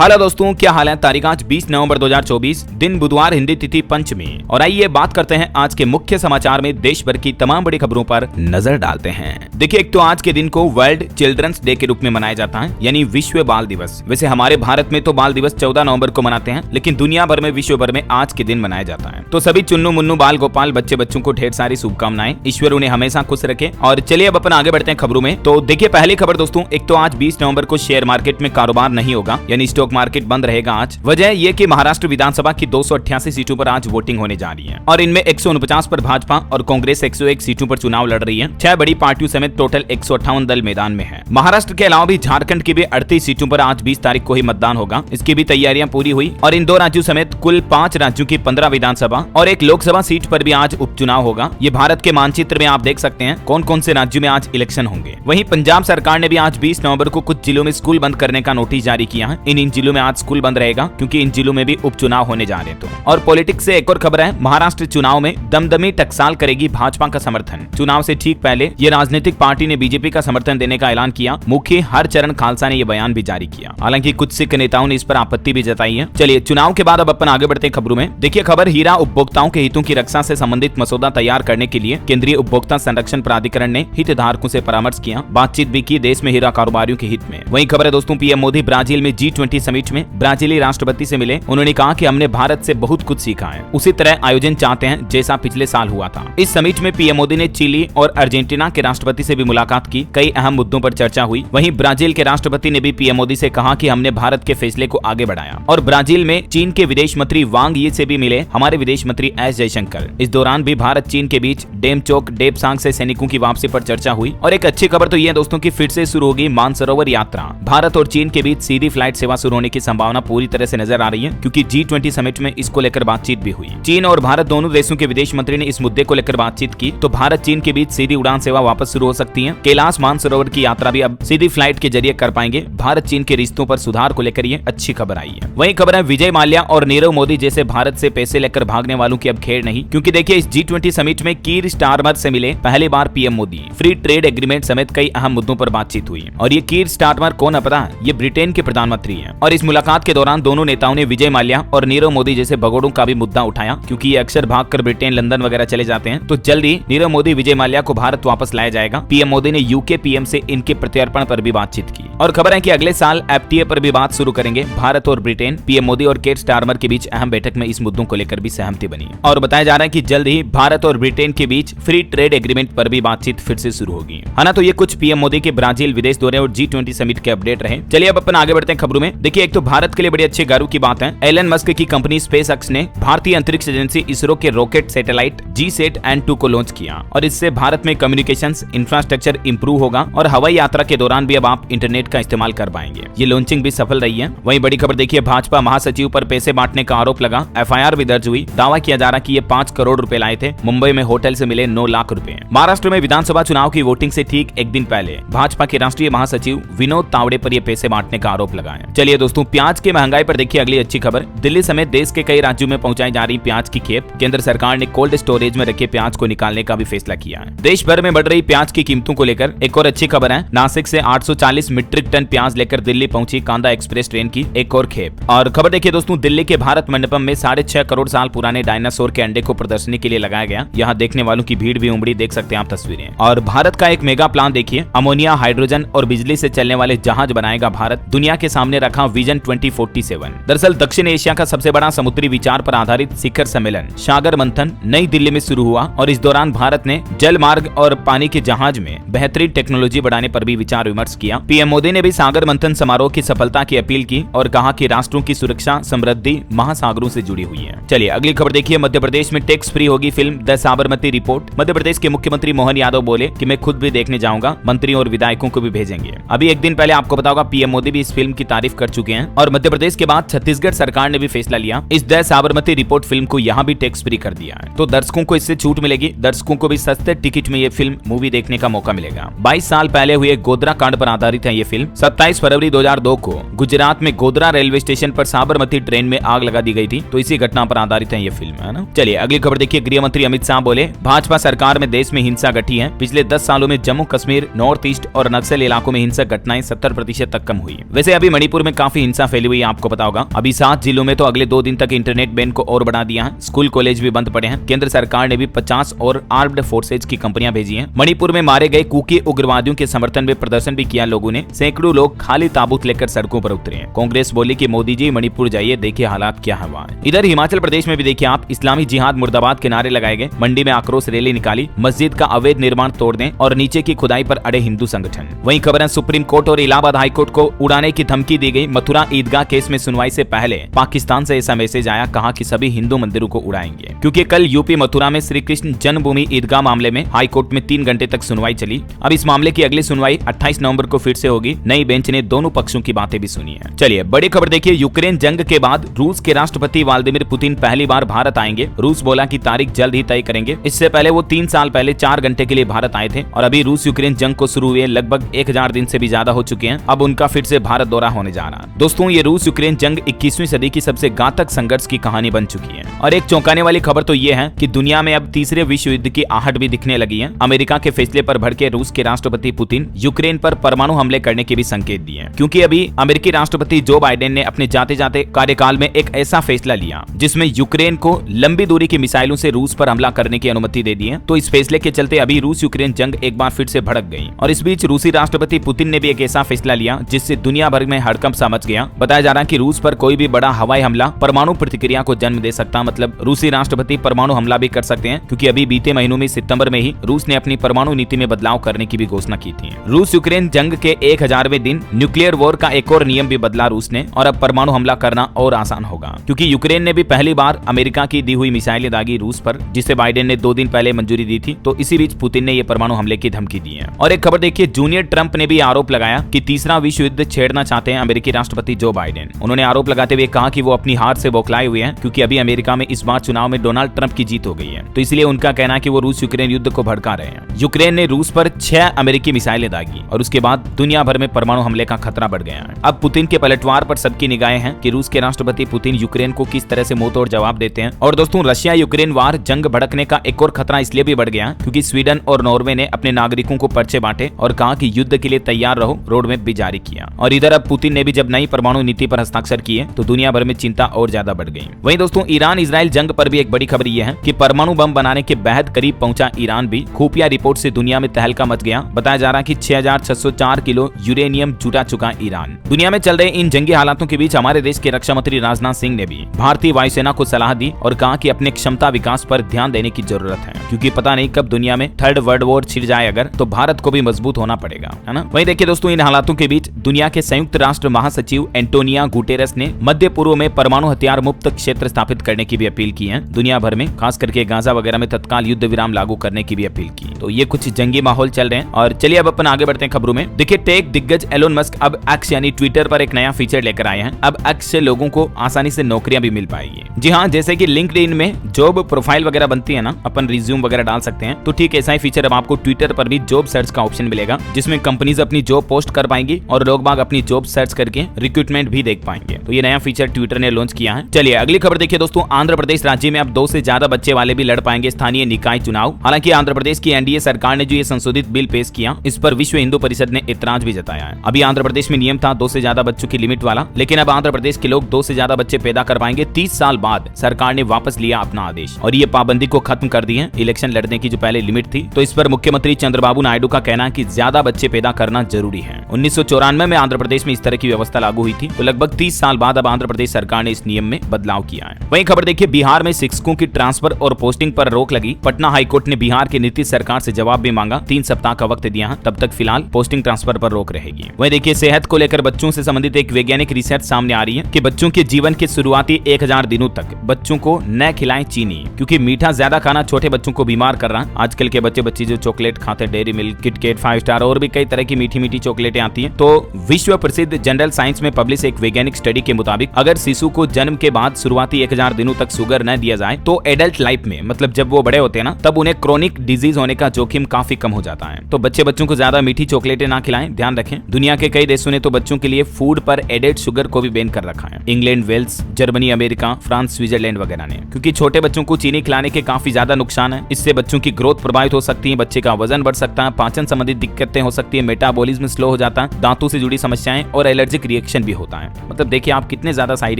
Hello दोस्तों, क्या हाल है। तारीख आज 20 नवंबर 2024, दिन बुधवार, हिंदी तिथि पंचमी। और आइए बात करते हैं आज के मुख्य समाचार में देश भर की तमाम बड़ी खबरों पर नजर डालते हैं। देखिए, एक तो आज के दिन को वर्ल्ड चिल्ड्रंस डे के रूप में मनाया जाता है, यानी विश्व बाल दिवस। वैसे हमारे भारत में तो बाल दिवस 14 नवंबर को मनाते हैं, लेकिन दुनिया भर में विश्व भर में आज के दिन मनाया जाता है। तो सभी चुन्नू मुन्नू बाल गोपाल बच्चों को ढेर सारी शुभकामनाएं। ईश्वर उन्हें हमेशा खुश रखे। और चलिए अब अपन आगे बढ़ते हैं खबरों में। तो देखिए, पहली खबर दोस्तों, एक तो आज 20 नवंबर को शेयर मार्केट में कारोबार नहीं होगा, यानी स्टॉक मार्केट बंद रहेगा आज। वजह ये कि महाराष्ट्र विधानसभा की 288 सीटों पर आज वोटिंग होने जा रही है और इनमें 149 पर भाजपा और कांग्रेस 101 सीटों पर चुनाव लड़ रही है। 6 बड़ी पार्टियों समेत टोटल 158 दल मैदान में है। महाराष्ट्र के अलावा भी झारखंड की भी 38 सीटों पर आज 20 तारीख को ही मतदान होगा। इसकी भी तैयारियां पूरी हुई और इन 2 राज्यों समेत कुल 5 राज्यों की 15 विधानसभा और 1 लोकसभा सीट पर भी आज उपचुनाव होगा। ये भारत के मानचित्र में आप देख सकते हैं कौन कौन से राज्यों में आज इलेक्शन होंगे। वहीं पंजाब सरकार ने भी आज 20 नवंबर को कुछ जिलों में स्कूल बंद करने का नोटिस जारी किया है। इन जिलों में आज स्कूल बंद रहेगा क्योंकि इन जिलों में भी उपचुनाव होने जा रहे हैं। तो और पॉलिटिक्स से एक और खबर है, महाराष्ट्र चुनाव में दमदमी टकसाल करेगी भाजपा का समर्थन। चुनाव से ठीक पहले ये राजनीतिक पार्टी ने बीजेपी का समर्थन देने का ऐलान किया। मुख्य हरचरण खालसा ने यह बयान भी जारी किया। हालांकि कुछ सिख नेताओं ने इस पर आपत्ति भी जताई है। चलिए चुनाव के बाद अब अपन आगे बढ़ते हैं खबरों में। देखिए खबर, हीरा उपभोक्ताओं के हितों की रक्षा से संबंधित मसौदा तैयार करने के लिए केंद्रीय उपभोक्ता संरक्षण प्राधिकरण ने हितधारकों से परामर्श किया, बातचीत भी की देश में हीरा कारोबारियों के हित में। वहीं खबर है दोस्तों, पीएम मोदी ब्राजील में G20 समिट में ब्राजीली राष्ट्रपति से मिले। उन्होंने कहा कि हमने भारत से बहुत कुछ सीखा है, उसी तरह आयोजन चाहते हैं जैसा पिछले साल हुआ था। इस समिट में पीएम मोदी ने चिली और अर्जेंटीना के राष्ट्रपति से भी मुलाकात की। कई अहम मुद्दों पर चर्चा हुई। वहीं ब्राजील के राष्ट्रपति ने भी पीएम मोदी से कहा कि हमने भारत के फैसले को आगे बढ़ाया। और ब्राजील में चीन के विदेश मंत्री वांग यी से भी मिले हमारे विदेश मंत्री एस जयशंकर। इस दौरान भी भारत चीन के बीच डेमचोक डेपसांग से सैनिकों की वापसी पर चर्चा हुई। और एक अच्छी खबर तो ये है दोस्तों कि फिर से शुरू होगी मानसरोवर यात्रा। भारत और चीन के बीच सीधी फ्लाइट सेवा शुरू होने की संभावना पूरी तरह से नजर आ रही है, क्योंकि G20 समिट में इसको लेकर बातचीत भी हुई। चीन और भारत दोनों देशों के विदेश मंत्री ने इस मुद्दे को लेकर बातचीत की, तो भारत चीन के बीच सीधी उड़ान सेवा वापस शुरू हो सकती है। कैलाश मानसरोवर की यात्रा भी अब सीधी फ्लाइट के जरिए कर पाएंगे। भारत चीन के रिश्तों पर सुधार को लेकर ये अच्छी खबर आई है। वही खबर है, विजय माल्या और नीरव मोदी जैसे भारत से पैसे लेकर भागने वालों की अब खेर नहीं, क्योंकि देखिए इस G20 समिट में कीर स्टारमर से मिले पहली बार PM Modi. Free trade agreement समेत कई अहम मुद्दों पर बातचीत हुई। और ये कीर स्टारमर कौन है पता है? ये ब्रिटेन के प्रधानमंत्री है। और इस मुलाकात के दौरान दोनों नेताओं ने विजय माल्या और नीरव मोदी जैसे भगोड़ों का भी मुद्दा उठाया, क्योंकि ये अक्सर भागकर ब्रिटेन, लंदन वगैरह चले जाते हैं। तो जल्दी नीरव मोदी, विजय माल्या को भारत वापस लाया जाएगा। पीएम मोदी ने यूके पीएम से इनके प्रत्यर्पण पर भी बातचीत की। और खबर है कि अगले साल FTA पर भी बात शुरू करेंगे भारत और ब्रिटेन। पीएम मोदी और कीर स्टारमर के बीच अहम बैठक में इस मुद्दों को लेकर भी सहमति बनी। और बताया जा रहा है कि जल्द ही भारत और ब्रिटेन के बीच फ्री ट्रेड एग्रीमेंट पर भी बातचीत फिर से शुरू होगी। है ना। तो ये कुछ पीएम मोदी के ब्राजील विदेश दौरे और G20 समिट के अपडेट रहे। चलिए अब अपन आगे बढ़ते हैं खबरों में। देखिए, एक तो भारत के लिए बड़ी अच्छे गर्व की बात है, एलन मस्क की कंपनी स्पेसएक्स ने भारतीय अंतरिक्ष एजेंसी इसरो के रॉकेट सैटेलाइट GSAT-N2 को लॉन्च किया। और इससे भारत में कम्युनिकेशंस इंफ्रास्ट्रक्चर इंप्रूव होगा और हवाई यात्रा के दौरान भी अब आप इंटरनेट का इस्तेमाल कर पाएंगे। ये लॉन्चिंग भी सफल रही है। वहीं बड़ी खबर देखिए, भाजपा महासचिव पर पैसे बांटने का आरोप लगा। FIR भी दर्ज हुई। दावा किया जा रहा कि ये 5 करोड़ रुपए लाए थे। मुंबई में होटल से मिले 9 लाख रुपए। महाराष्ट्र में विधानसभा चुनाव की वोटिंग से ठीक एक दिन पहले भाजपा के राष्ट्रीय महासचिव विनोद तावड़े पर ये पैसे बांटने का आरोप लगा है। चलिए दोस्तों, प्याज की महंगाई पर देखिए अगली अच्छी खबर। दिल्ली समेत देश के कई राज्यों में पहुंचाई जा रही प्याज की खेप। केंद्र सरकार ने कोल्ड स्टोरेज में रखे प्याज को निकालने का भी फैसला किया है। देश भर में बढ़ रही प्याज की कीमतों को लेकर एक और अच्छी खबर है। नासिक से 840 मीट्रिक टन प्याज लेकर दिल्ली पहुंची कांदा एक्सप्रेस ट्रेन की एक और खेप। और खबर देखिए दोस्तों, दिल्ली के भारत मंडपम में 6.5 करोड़ साल पुराने डायनासोर के अंडे को प्रदर्शनी के लिए लगाया गया। यहाँ देखने वालों की भीड़ भी उमड़ी, देख सकते हैं आप तस्वीरें। और भारत का एक मेगा प्लान देखिए, अमोनिया, हाइड्रोजन और बिजली से चलने वाले जहाज बनाएगा भारत। दुनिया के सामने रखा विजन 2047। दरअसल दक्षिण एशिया का सबसे बड़ा समुद्री विचार पर आधारित शिखर सम्मेलन सागर मंथन नई दिल्ली में शुरू हुआ। और इस दौरान भारत ने जल मार्ग और पानी के जहाज में बेहतरीन टेक्नोलॉजी बढ़ाने पर भी विचार विमर्श किया। पीएम मोदी ने भी सागर मंथन समारोह की सफलता की अपील की और कहा कि राष्ट्रों की सुरक्षा समृद्धि महासागरों से जुड़ी हुई है। चलिए अगली खबर देखिए, मध्य प्रदेश में टैक्स फ्री होगी film the Sabarmati report. Madhya Pradesh के मुख्यमंत्री मोहन यादव बोले कि मैं खुद भी देखने जाऊंगा, मंत्री और विधायकों को भी भेजेंगे। अभी एक दिन पहले आपको बताऊंगा पीएम मोदी भी इस फिल्म की तारीफ कर चुके हैं। और मध्य प्रदेश के बाद छत्तीसगढ़ सरकार ने भी फैसला लिया, इस द साबरमती रिपोर्ट फिल्म को यहाँ भी टैक्स फ्री कर दिया है। तो दर्शकों को इससे छूट मिलेगी। दर्शकों को भी सस्ते टिकट में ये फिल्म मूवी देखने का मौका मिलेगा। 22 साल पहले हुए गोधरा कांड पर आधारित है ये फिल्म। 27 फरवरी 2002 को गुजरात में गोधरा रेलवे स्टेशन पर साबरमती ट्रेन में आग लगा दी गई थी। तो इसी घटना पर आधारित है ये फिल्म, है ना। चलिए अगली खबर देखिए, गृह मंत्री अमित शाह बोले भाजपा सरकार में देश में हिंसा घटी है। पिछले 10 सालों में जम्मू कश्मीर, नॉर्थ ईस्ट और नक्सल इलाकों में हिंसक घटनाएं 70% तक कम हुई। वैसे अभी मणिपुर में काफी हिंसा फैली हुई है, आपको पता होगा। अभी 7 जिलों में तो अगले 2 दिन तक इंटरनेट बैन को और बढ़ा दिया है। स्कूल कॉलेज भी बंद पड़े हैं। केंद्र सरकार ने भी 50 और आर्म्ड फोर्सेज की कंपनियां भेजी हैं। मणिपुर में मारे गए कुकी उग्रवादियों के समर्थन में प्रदर्शन भी किया लोगों ने। सैकड़ों लोग खाली ताबूत लेकर सड़कों पर उतरे हैं। कांग्रेस बोली कि मोदी जी मणिपुर जाइए, देखिए हालात क्या है वहाँ। इधर हिमाचल प्रदेश में भी देखिए आप, इस्लामी जिहाद मुर्दाबाद के नारे लगाए गए। मंडी में आक्रोश रैली निकाली। मस्जिद का अवैध निर्माण तोड़ दें और नीचे की खुदाई पर अड़े हिंदू संगठन। वहीं खबर है सुप्रीम कोर्ट और इलाहाबाद हाईकोर्ट को उड़ाने की धमकी दी गई। मथुरा ईदगाह केस में सुनवाई से पहले पाकिस्तान से ऐसा मैसेज आया, कहा कि सभी हिंदू मंदिरों को उड़ाएंगे। क्योंकि कल यूपी मथुरा में श्री कृष्ण जन्मभूमि ईदगाह मामले में हाईकोर्ट में 3 घंटे तक सुनवाई चली। अब इस मामले की अगली सुनवाई 28 नवंबर को फिर से होगी। नई बेंच ने दोनों पक्षों की बातें भी सुनी है। चलिए बड़ी खबर देखिए, यूक्रेन जंग के बाद रूस के राष्ट्रपति व्लादिमीर पुतिन पहली बार भारत आएंगे। रूस बोला कि तारीख जल्द ही तय करेंगे। इससे पहले वो 3 साल पहले 4 घंटे के लिए भारत आए थे और अभी रूस यूक्रेन जंग को शुरू हुए लगभग 1000 दिन से भी ज्यादा हो चुके हैं। अब उनका फिर से भारत दौरा होने जा रहा है। दोस्तों ये रूस यूक्रेन जंग 21वीं सदी की सबसे घातक संघर्ष की कहानी बन चुकी है। और एक चौंकाने वाली खबर तो ये है कि दुनिया में अब तीसरे विश्व युद्ध की आहट भी दिखने लगी है। अमेरिका के फैसले पर भड़के रूस के राष्ट्रपति पुतिन यूक्रेन पर परमाणु हमले करने के भी संकेत दिए, क्योंकि अभी अमेरिकी राष्ट्रपति जो बाइडेन ने अपने जाते जाते कार्यकाल में एक ऐसा फैसला लिया जिसमें यूक्रेन को लंबी दूरी की मिसाइलों से रूस पर हमला करने की अनुमति दे दी है। तो इस फैसले के चलते अभी रूस यूक्रेन जंग एक बार फिर से भड़क गई। और इस बीच रूसी राष्ट्रपति पुतिन ने भी एक ऐसा फैसला लिया जिससे दुनिया भर में हड़कंप सा मच गया। बताया जा रहा है कि रूस पर कोई भी बड़ा हवाई हमला परमाणु प्रतिक्रिया को जन्म दे सकता, मतलब रूसी राष्ट्रपति परमाणु हमला भी कर सकते हैं, क्योंकि अभी बीते महीनों में सितंबर में ही रूस ने अपनी परमाणु नीति में बदलाव करने की भी घोषणा की थी। रूस यूक्रेन जंग के 1000वें दिन न्यूक्लियर वॉर का एक और नियम भी बदला रूस ने, और अब परमाणु हमला करना और आसान होगा, क्योंकि यूक्रेन ने भी पहली बार अमेरिका की दी हुई मिसाइलें दागी रूस पर, जिसे बाइडेन ने 2 दिन पहले मंजूरी दी थी। तो इसी बीच पुतिन ने ये परमाणु हमले की धमकी दी है। और एक खबर देखिए, जूनियर ट्रंप ने भी आरोप लगाया कि तीसरा विश्व युद्ध छेड़ना चाहते हैं अमेरिकी राष्ट्रपति जो बाइडेन। उन्होंने आरोप लगाते हुए कहा कि वो अपनी हार से बौखलाए हुए हैं, क्योंकि अभी अमेरिका में इस बार चुनाव में डोनाल्ड ट्रंप की जीत हो गई है। तो इसलिए उनका कहना है कि वो रूस यूक्रेन युद्ध को भड़का रहे हैं। यूक्रेन ने रूस पर 6 अमेरिकी मिसाइलें दागी और उसके बाद दुनिया भर में परमाणु हमले का खतरा बढ़ गया है। अब पुतिन के पलटवार पर सबकी निगाहें हैं कि रूस के राष्ट्रपति पुतिन यूक्रेन को किस तरह से मुंहतोड़ जवाब देते हैं। और दोस्तों रशिया यूक्रेन वार जंग भड़कने का एक और खतरा इसलिए भी बढ़ गया क्योंकि स्वीडन और नॉर्वे ने अपने नागरिकों को पर्चे बांटे और कहा कि युद्ध के लिए तैयार रहो, रोड मैप भी जारी किया। और इधर अब पुतिन ने भी जब नई परमाणु नीति पर हस्ताक्षर किए तो दुनिया भर में चिंता और ज्यादा बढ़ गई। वहीं दोस्तों ईरान इजराइल जंग पर भी एक बड़ी खबर यह है कि परमाणु बम बनाने के बेहद करीब पहुंचा ईरान भी। खुफिया रिपोर्ट से दुनिया में तहलका मच गया। बताया जा रहा है कि 6604 किलो यूरेनियम जुटा चुका ईरान। दुनिया में चल रहे इन जंगी हालातों के बीच हमारे देश के रक्षा मंत्री राजनाथ सिंह ने भी भारतीय वायुसेना को सलाह दी और कहा कि अपने क्षमता विकास पर ध्यान देने की जरूरत है, क्योंकि पता नहीं कब दुनिया में थर्ड वर्ल्ड वॉर छिड़ जाए अगर, तो भारत को भी मजबूत होना पड़ेगा, है ना। वहीं देखिए दोस्तों इन हालातों के बीच दुनिया के संयुक्त राष्ट्र महासचिव एंटोनिया गुटेरेस ने मध्य पूर्व में परमाणु हथियार मुक्त क्षेत्र स्थापित करने की भी अपील की है। दुनिया भर में खास करके गाजा वगैरह में तत्काल युद्ध विराम लागू करने की भी अपील की। तो ये कुछ जंगी माहौल चल रहे हैं। और चलिए अब अपन आगे बढ़ते हैं खबरों में। देखिए टेक दिग्गज एलोन मस्क अब एक्स यानी ट्विटर पर एक नया फीचर लेकर आए हैं। अब एक्स से लोगों को आसानी से नौकरियां भी मिल पाएगी। जी हाँ, जैसे कि लिंक्डइन में जॉब प्रोफाइल वगैरह बनती है ना, अपन रिज्यूम वगैरह डाल सकते हैं, तो ठीक ऐसा ही फीचर अब आपको ट्विटर पर भी जॉब सर्च का ऑप्शन मिलेगा, जिसमें कंपनीज अपनी जॉब पोस्ट कर पाएंगी और लोग बाग अपनी जॉब सर्च करके रिक्रूटमेंट भी देख पाएंगे। तो ये नया फीचर ट्विटर ने लॉन्च किया है। चलिए अगली खबर देखिए दोस्तों, आंध्र प्रदेश राज्य में अब 2 से ज्यादा बच्चे वाले भी लड़ पाएंगे स्थानीय निकाय चुनाव। हालांकि आंध्र प्रदेश की एनडीए सरकार ने जो ये संशोधित बिल पेश किया, इस पर विश्व हिंदू परिषद ने इतराज भी जताया है। अभी आंध्र प्रदेश में नियम था 2 से ज्यादा बच्चों की लिमिट वाला, लेकिन अब आंध्र प्रदेश के लोग 2 से ज्यादा बच्चे पैदा कर पाएंगे। 30 साल बाद सरकार ने वापस लिया अपना आदेश और ये पाबंदी को खत्म कर दी है, इलेक्शन लड़ने की जो पहले लिमिट थी। तो इस पर मुख्यमंत्री चंद्रबाबू नायडू का कहना है कि ज्यादा बच्चे पैदा करना जरूरी है। 1994 में आंध्र प्रदेश में इस तरह की व्यवस्था लागू हुई थी, तो लगभग 30 साल बाद अब आंध्र प्रदेश सरकार ने इस नियम में बदलाव किया है। वहीं खबर देखिए, बिहार में शिक्षकों की ट्रांसफर और पोस्टिंग पर रोक लगी। पटना हाईकोर्ट ने बिहार की नीतीश सरकार से जवाब भी मांगा। 3 सप्ताह का वक्त दिया, तब तक फिलहाल पोस्टिंग ट्रांसफर पर रोक रहेगी। वहीं देखिए, सेहत को लेकर बच्चों से संबंधित एक वैज्ञानिक रिसर्च सामने आ रही है कि बच्चों के जीवन के शुरुआती 1000 दिनों तक बच्चों को न खिलाएं चीनी, क्योंकि मीठा ज्यादा खाना छोटे बच्चों को बीमार कर रहा है। आजकल के बच्चे जो चॉकलेट खाते हैं, डेयरी मिल्क, किटकैट, 5 स्टार और भी कई तरह की मीठी मीठी चॉकलेटें आती हैं। तो विश्व प्रसिद्ध जनरल साइंस में पब्लिश एक वैज्ञानिक स्टडी के मुताबिक अगर शिशु को जन्म के बाद शुरुआती 1000 दिनों तक शुगर न दिया जाए तो एडल्ट लाइफ में, मतलब जब वो बड़े होते हैं ना, तब उन्हें क्रोनिक डिजीज होने का जोखिम काफी कम हो जाता है। तो बच्चों को ज्यादा मीठी चॉकलेटें ना खिलाएं, ध्यान रखें। दुनिया के कई देशों ने तो बच्चों के लिए फूड पर एडेड शुगर को भी बैन कर रखा है। England, Wales, Germany, America, France, Switzerland वगैरह ने, क्योंकि छोटे बच्चों को चीनी खिलाने के काफी ज्यादा नुकसान है। इससे बच्चों की ग्रोथ प्रभावित हो सकती है, बच्चे का वजन बढ़ सकता है, पाचन संबंधित दिक्कतें हो सकती है, मेटाबॉलिज्म स्लो हो जाता है, दांतों से जुड़ी समस्याएं और एलर्जिक रिएक्शन भी होता है। मतलब देखिए आप कितने ज्यादा साइड